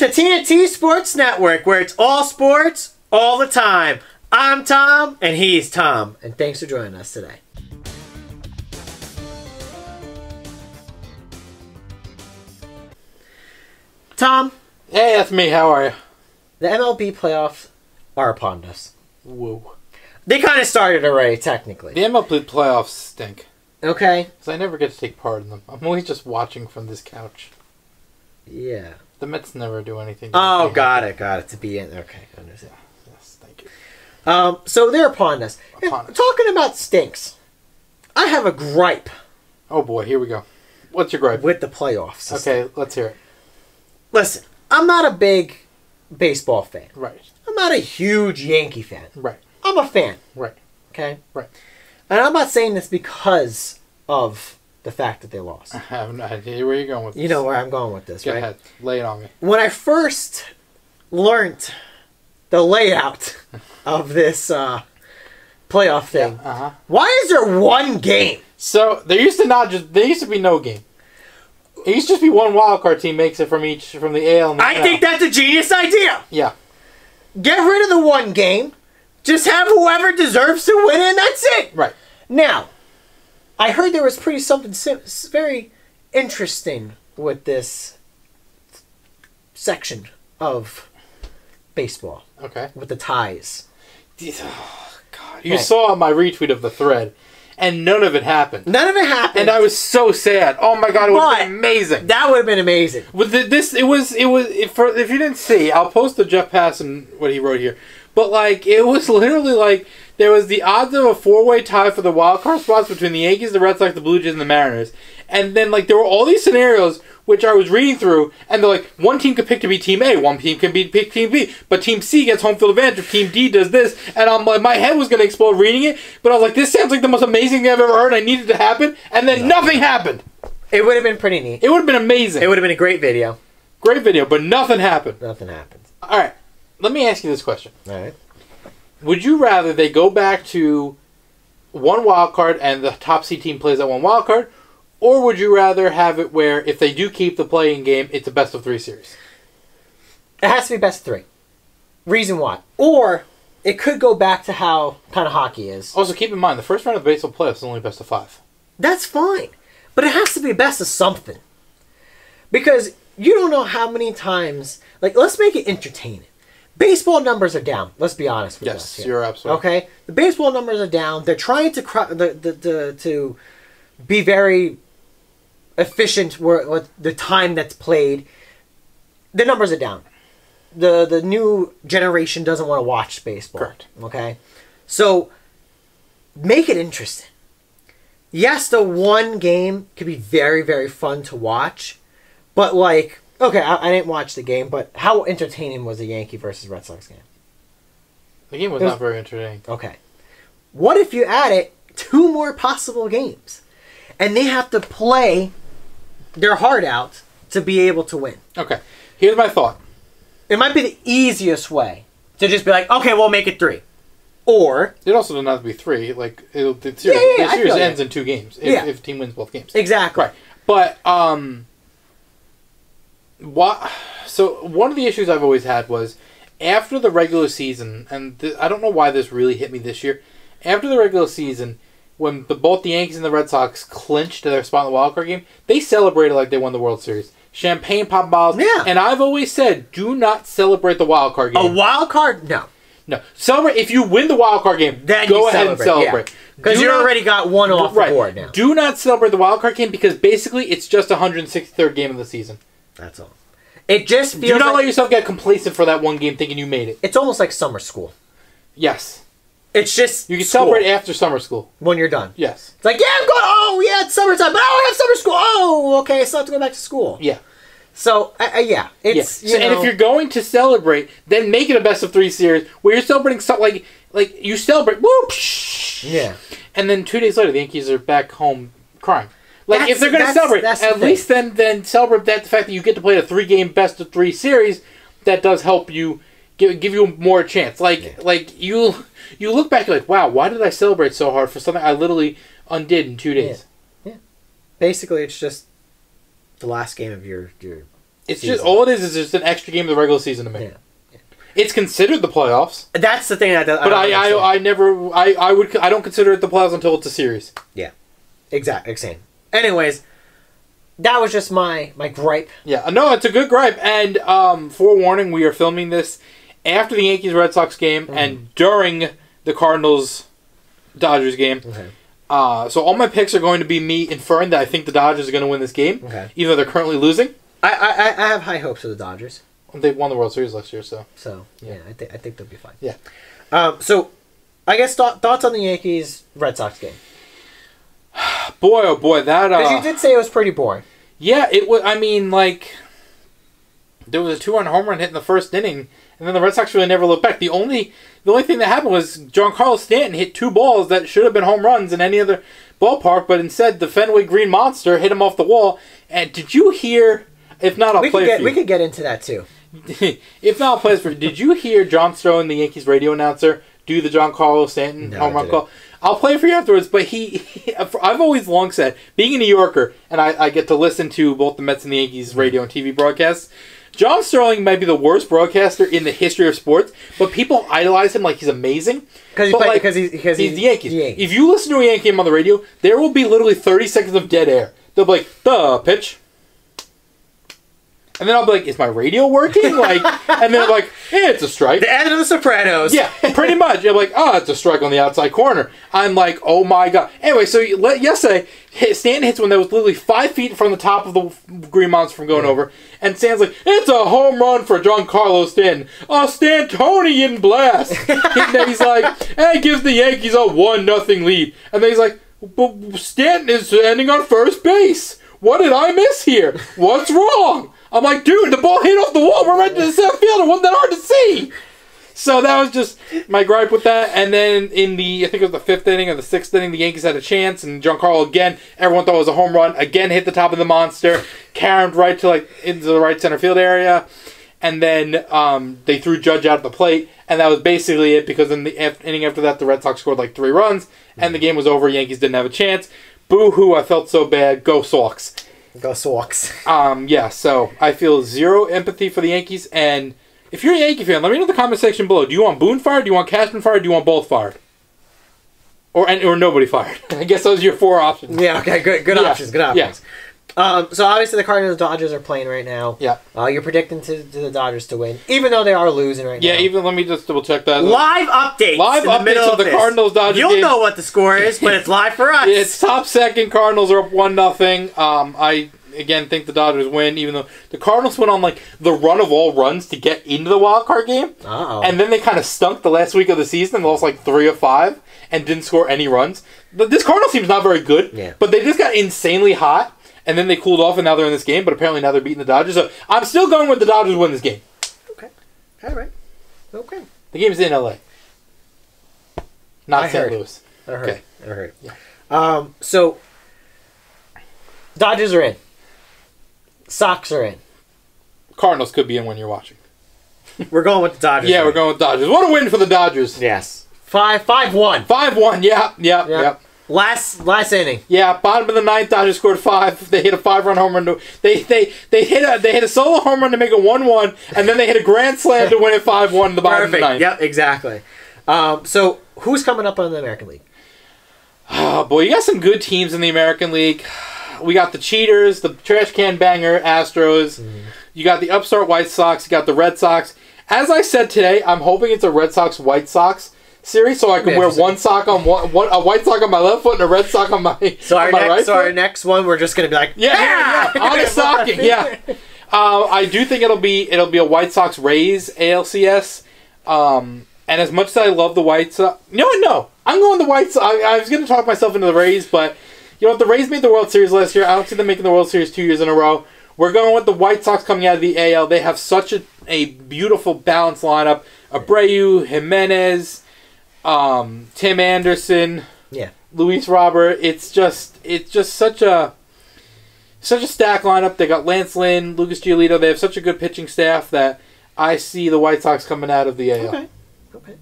to TNT Sports Network, where it's all sports, all the time. I'm Tom, and he's Tom. And thanks for joining us today. Tom. Hey, that's me. How are you? The MLB playoffs are upon us. Whoa. They kind of started already, technically. The MLB playoffs stink. Okay. Because I never get to take part in them. I'm always just watching from this couch. Yeah. The Mets never do anything. Oh, got it. To be in. Okay, I understand. Yes, thank you. So they're upon us. Upon us. Talking about stinks, I have a gripe. Oh boy, here we go. What's your gripe? With the playoffs system. Okay, let's hear it. Listen, I'm not a big baseball fan. Right. I'm not a huge Yankee fan. Right. I'm a fan. Right. Okay? Right. And I'm not saying this because of the fact that they lost. I have no idea where you're going with this. You know where I'm going with this, Go right? ahead. Lay it on me. When I first learned the layout of this playoff thing, Yeah, why is there one game? So there used to be no game. It used to just be one wild card team makes it from the AL and the NL. I think that's a genius idea. Yeah. Get rid of the one game. Just have whoever deserves to win, and that's it. Right. Now, I heard there was something very interesting with this section of baseball. Okay. With the ties. Oh, God. You saw my retweet of the thread, and none of it happened. None of it happened. And I was so sad. Oh my God, it would have been amazing. That would have been amazing. If you didn't see, I'll post the Jeff Passan, what he wrote here. But, like, it was literally like, there was the odds of a four-way tie for the wild card spots between the Yankees, the Red Sox, the Blue Jays, and the Mariners. And then, like, there were all these scenarios which I was reading through, and they're like, one team could pick to be Team A, one team can pick Team B, but Team C gets home field advantage if Team D does this. And I'm like, my head was going to explode reading it, but I was like, this sounds like the most amazing thing I've ever heard. I needed to happen, and then nothing happened. It would have been pretty neat. It would have been amazing. It would have been a great video. Great video, but nothing happened. Nothing happened. All right, let me ask you this question. All right. Would you rather they go back to one wild card and the top seed team plays that one wild card, or would you rather have it where if they do keep the playing game, it's a best of 3 series? It has to be best of 3. Reason why. Or it could go back to how kind of hockey is. Also, keep in mind, the first round of the baseball playoffs is only best of 5. That's fine. But it has to be best of something. Because you don't know how many times... Like, let's make it entertaining. Baseball numbers are down. Let's be honest with us. Yes, you're absolutely okay. The baseball numbers are down. They're trying to be very efficient with the time that's played. The numbers are down. The new generation doesn't want to watch baseball. Correct. Okay, so make it interesting. Yes, the one game could be very, very fun to watch, but like. Okay, I didn't watch the game, but how entertaining was the Yankee versus Red Sox game? The game was not very entertaining. Okay. What if you added 2 more possible games? And they have to play their heart out to be able to win. Okay, here's my thought. It might be the easiest way to just be like, okay, we'll make it 3. Or... It also doesn't have to be 3. Like, the series ends in 2 games if the team wins both games. Exactly. Right. But, so one of the issues I've always had was after the regular season, and I don't know why this really hit me this year. After the regular season, when both the Yankees and the Red Sox clinched their spot in the wild card game, they celebrated like they won the World Series. Champagne pop bottles. Yeah. And I've always said, do not celebrate the wild card game. A wild card? No. No. Celebrate if you win the wild card game. Then go ahead and celebrate. Because you already got one off the board now. Do not celebrate the wild card game because basically it's just the 163rd game of the season. That's all. It just feels Do not let yourself get complacent for that one game thinking you made it. It's almost like summer school. Yes. It's just you can celebrate after summer school. When you're done. Yes. It's like, yeah, I'm going, oh, yeah, it's summertime, but I don't have summer school. Oh, okay, so I have to go back to school. Yeah. So, yeah. It's, yeah. And if you're going to celebrate, then make it a best of 3 series where you're celebrating something like you celebrate, whoop, yeah. And then 2 days later, the Yankees are back home crying. Like, if they're going to celebrate, at least then celebrate the fact that you get to play a 3-game best of 3 series. That does help you, give you more chance. Like you look back, you're like, wow, why did I celebrate so hard for something I literally undid in 2 days? Yeah. Basically, it's just the last game of your It's season. just all it is just an extra game of the regular season to me. Yeah. It's considered the playoffs. That's the thing. But I don't consider it the playoffs until it's a series. Yeah, exactly. Same. Anyways, that was just my gripe. Yeah, no, it's a good gripe. And forewarning, we are filming this after the Yankees-Red Sox game and during the Cardinals-Dodgers game. Okay. So all my picks are going to be me inferring that I think the Dodgers are going to win this game, even though they're currently losing. I have high hopes for the Dodgers. They won the World Series last year, so yeah, I think they'll be fine. Yeah. So, I guess thoughts on the Yankees-Red Sox game. Boy, oh boy, that... Because you did say it was pretty boring. Yeah, it was... I mean, like... There was a 2-run home run hit in the first inning, and then the Red Sox really never looked back. The only thing that happened was Giancarlo Stanton hit 2 balls that should have been home runs in any other ballpark, but instead the Fenway Green Monster hit him off the wall. And did you hear... If not, I'll play it for you. We could get into that, too. If not, I'll play it for you. Did you hear John Sterling, the Yankees radio announcer, do the Giancarlo Stanton home run call? I'll play it for you afterwards, but I've always long said, being a New Yorker, and I get to listen to both the Mets and the Yankees radio and TV broadcasts, John Sterling might be the worst broadcaster in the history of sports, but people idolize him like he's amazing. Because he's the Yankees. If you listen to a Yankee game on the radio, there will be literally 30 seconds of dead air. They'll be like, the pitch. And then I'll be like, is my radio working? And then I'm like, it's a strike. The end of The Sopranos. Yeah, pretty much. I'm like, oh, it's a strike on the outside corner. I'm like, oh my God. Anyway, so yesterday, Stanton hits one that was literally 5 feet from the top of the Green Monster from going over. And Stan's like, it's a home run for Giancarlo Stanton. A Stantonian blast. And then he's like, hey, gives the Yankees a 1-0 lead. And then he's like, but Stanton is standing on first base. What did I miss here? What's wrong? I'm like, dude, the ball hit off the wall. We're right to the center field. It wasn't that hard to see. So that was just my gripe with that. And then in I think it was the 5th inning or the 6th inning, the Yankees had a chance. And Giancarlo again, everyone thought it was a home run. Again, hit the top of the monster. Caromed right to into the right center field area. And then they threw Judge out at the plate. And that was basically it because in the inning after that, the Red Sox scored 3 runs. And the game was over. Yankees didn't have a chance. Boo-hoo, I felt so bad. Go Sox. Go Sox. Yeah, so I feel zero empathy for the Yankees, and if you're a Yankee fan, let me know in the comment section below. Do you want Boone fired? Do you want Cashman fired? Do you want both fired? Or nobody fired? I guess those are your 4 options. Yeah, okay, good options, good options. Yeah. So obviously the Cardinals and Dodgers are playing right now. Yeah. You're predicting to the Dodgers to win, even though they are losing right now. Yeah, even let me just double check that. Live updates. Live updates of the Cardinals Dodgers game. You'll know what the score is, but it's live for us. It's top second. Cardinals are up 1-0. I again think the Dodgers win, even though the Cardinals went on the run of all runs to get into the wild card game. And then they kind of stunk the last week of the season and lost 3 of 5 and didn't score any runs. This Cardinals team's not very good, but they just got insanely hot. And then they cooled off, and now they're in this game. But apparently now they're beating the Dodgers. So I'm still going with the Dodgers win this game. Okay. All right. Okay. The game's in L.A. Not St. Louis. I heard. Okay. I heard. Yeah. So Dodgers are in. Sox are in. Cardinals could be in when you're watching. We're going with the Dodgers. Yeah, we're going with Dodgers. What a win for the Dodgers. Yes. 5-1. 5-1. Yeah. Last inning. Yeah, bottom of the 9th, Dodgers scored 5. They hit a 5-run home run. They hit a solo home run to make it 1-1, and then they hit a grand slam to win it 5-1 in the bottom of the 9th. Yep, exactly. So who's coming up on the American League? Oh boy, you got some good teams in the American League. We got the Cheaters, the Trash Can Banger Astros. You got the upstart White Sox. You got the Red Sox. As I said today, I'm hoping it's a Red Sox White Sox series, so I can wear one sock on a white sock on my left foot and a red sock on my right foot. So our next one, we're just gonna be like, honest stocking, yeah. I do think it'll be a White Sox Rays ALCS. And as much as I love the White Sox, no, I'm going the White Sox. I was going to talk myself into the Rays, but you know what? The Rays made the World Series last year. I don't see them making the World Series 2 years in a row. We're going with the White Sox coming out of the AL. They have such a beautiful balanced lineup. Abreu, Jimenez. Tim Anderson, Luis Robert. It's just such a stacked lineup. They got Lance Lynn, Lucas Giolito. They have such a good pitching staff that I see the White Sox coming out of the AL. Okay.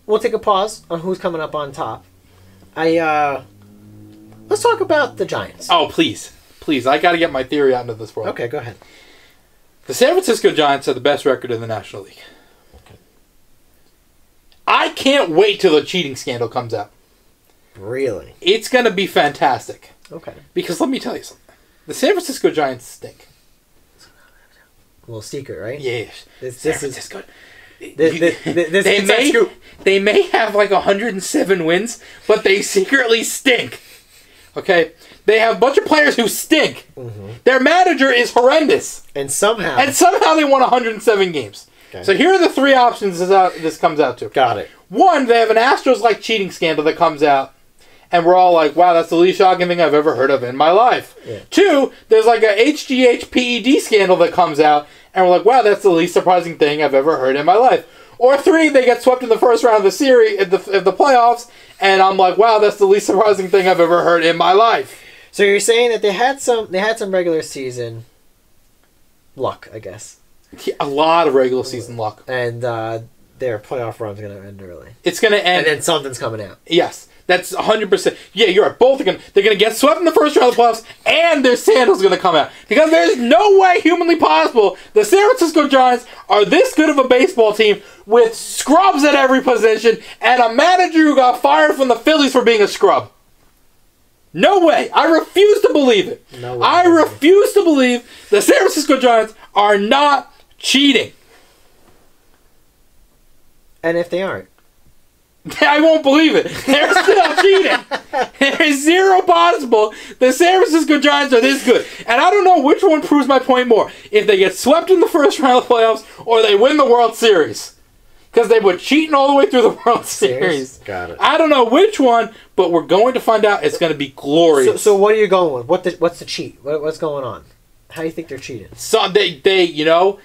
We'll take a pause on who's coming up on top. Let's talk about the Giants. Oh, please, I got to get my theory out into this world. Okay, go ahead. The San Francisco Giants have the best record in the National League. Okay. I can't wait till the cheating scandal comes out. Really? It's going to be fantastic. Okay. Because let me tell you something. The San Francisco Giants stink. A little secret, right? Yeah. San Francisco. They may have like 107 wins, but they secretly stink. Okay? They have a bunch of players who stink. Mm-hmm. Their manager is horrendous. And somehow they won 107 games. Okay. So here are the three options this comes out to. Got it. One, they have an Astros-like cheating scandal that comes out, and we're all like, wow, that's the least shocking thing I've ever heard of in my life. Yeah. Two, there's like a HGH PED scandal that comes out, and we're like, wow, that's the least surprising thing I've ever heard in my life. Or three, they get swept in the first round of the series, of the playoffs, and I'm like, wow, that's the least surprising thing I've ever heard in my life. So you're saying that they had some regular season luck, I guess. Yeah, a lot of regular season luck. And their playoff run's going to end early. It's going to end. And then something's coming out. Yes. That's 100%. Yeah, you're right. Both they're gonna get swept in the first round of the playoffs, and their sandals going to come out. Because there's no way humanly possible the San Francisco Giants are this good of a baseball team with scrubs at every position and a manager who got fired from the Phillies for being a scrub. No way. I refuse to believe it. No way. I refuse to believe the San Francisco Giants are not cheating. And if they aren't? I won't believe it. They're still cheating. There is zero possible the San Francisco Giants are this good. And I don't know which one proves my point more. If they get swept in the first round of the playoffs or they win the World Series. Because they were cheating all the way through the World Series. Got it. I don't know which one, but we're going to find out. It's going to be glorious. So what are you going with? What's the cheat? What's going on? How do you think they're cheating? So they dope?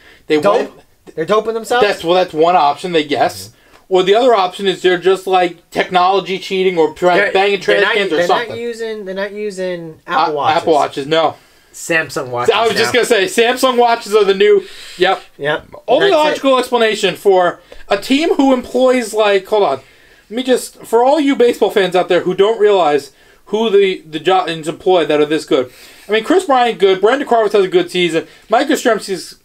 They're doping themselves? That's one option, they guess. Mm-hmm. Or the other option is they're just like technology cheating or banging trash cans or something. They're not using Apple Watches. Apple Watches, no. Samsung Watches. I was just going to say, Samsung Watches are the new... Yep. Only logical explanation for a team who employs like... Hold on. Let me just... For all you baseball fans out there who don't realize who the Giants employ that are this good. I mean, Chris Bryant, good. Brandon Carver has a good season. Mike Yastrzemski's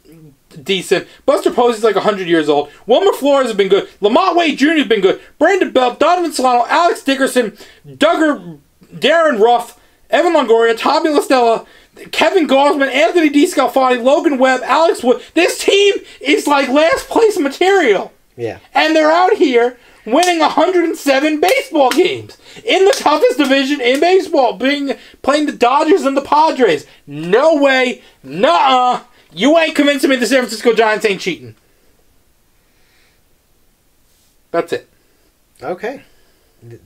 decent. Buster Posey's like 100 years old. Wilmer Flores has been good. Lamont Wade Jr. has been good. Brandon Belt, Donovan Solano, Alex Dickerson, Darren Ruff, Evan Longoria, Tommy LaStella, Kevin Gausman, Anthony DeScalfani, Logan Webb, Alex Wood. This team is like last place material. Yeah. And they're out here winning 107 baseball games in the toughest division in baseball, playing the Dodgers and the Padres. No way. Nuh-uh. You ain't convincing me the San Francisco Giants ain't cheating. That's it. Okay.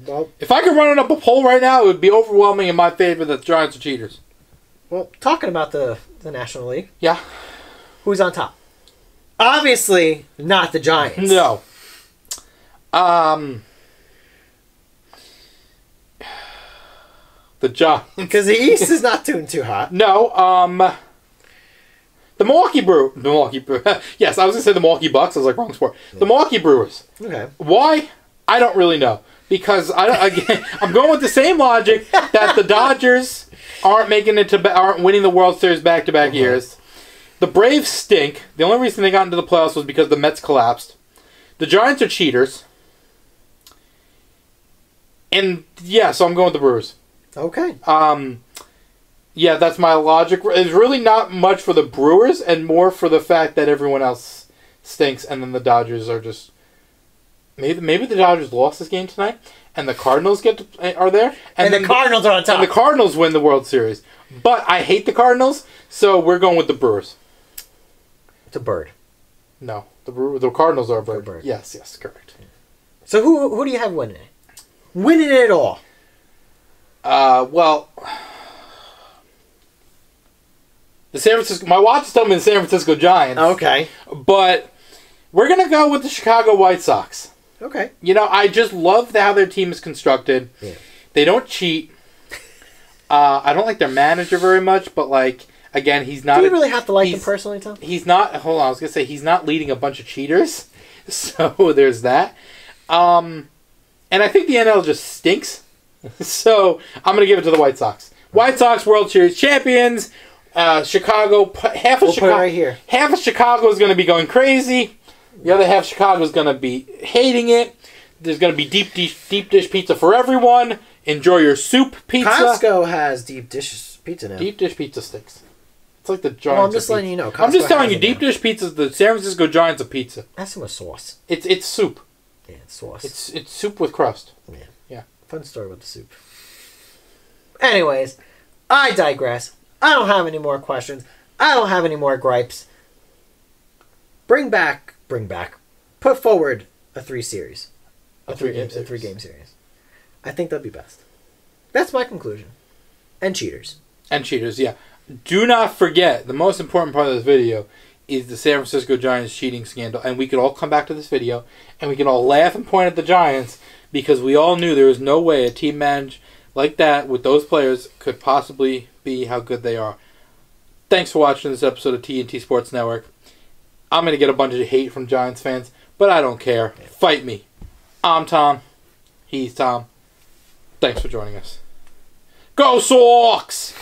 Well, if I could run it up a poll right now, it would be overwhelming in my favor that the Giants are cheaters. Well, talking about the National League. Yeah. Who's on top? Obviously, not the Giants. No. The Giants. Because the East is not doing too hot. No, the Milwaukee Brewers. Yes, I was going to say the Milwaukee Bucks. I was like, wrong sport. Yeah. The Milwaukee Brewers. Okay. Why? I don't really know. Because, I'm going with the same logic that the Dodgers aren't winning the World Series back-to-back years. The Braves stink. The only reason they got into the playoffs was because the Mets collapsed. The Giants are cheaters. And, yeah, so I'm going with the Brewers. Okay. Yeah, that's my logic. It's really not much for the Brewers and more for the fact that everyone else stinks and then the Dodgers are just... Maybe the Dodgers lost this game tonight and the Cardinals are there. And the Cardinals are on top. And the Cardinals win the World Series. But I hate the Cardinals, so we're going with the Brewers. It's a bird. No, the Cardinals are a bird. Yes, correct. So who do you have winning it? Winning it all? Well... My watch is telling me the San Francisco Giants. Okay. But we're going to go with the Chicago White Sox. Okay. You know, I just love how their team is constructed. Yeah. They don't cheat. I don't like their manager very much, but, like, again, he's not... Do you really have to like him personally, Tom? He's not... Hold on, I was going to say, he's not leading a bunch of cheaters. So, there's that. And I think the NL just stinks. So, I'm going to give it to the White Sox. White Sox World Series champions... Chicago, half of We'll put it Chicago, right here. half of Chicago is going to be going crazy. The other half of Chicago is going to be hating it. There's going to be deep dish pizza for everyone. Enjoy your soup pizza. Costco has deep dish pizza now. Deep dish pizza sticks. It's like the Giants. Well, I'm just letting you know. I'm just Costco telling you, has it deep now. dish pizza is the San Francisco Giants of pizza. That's some sauce. It's soup. Yeah, it's sauce. It's soup with crust. Yeah. Fun story with the soup. Anyways, I digress. I don't have any more questions. I don't have any more gripes. Bring back. Put forward a 3 series. A 3-game series. A 3-game series. I think that'd be best. That's my conclusion. And cheaters. And cheaters, yeah. Do not forget, the most important part of this video is the San Francisco Giants cheating scandal. And we could all come back to this video, and we can all laugh and point at the Giants, because we all knew there was no way a team managed like that with those players could possibly be how good they are. Thanks for watching this episode of TNT Sports Network. I'm going to get a bunch of hate from Giants fans, but I don't care. Fight me. I'm Tom. He's Tom. Thanks for joining us. Go Sox!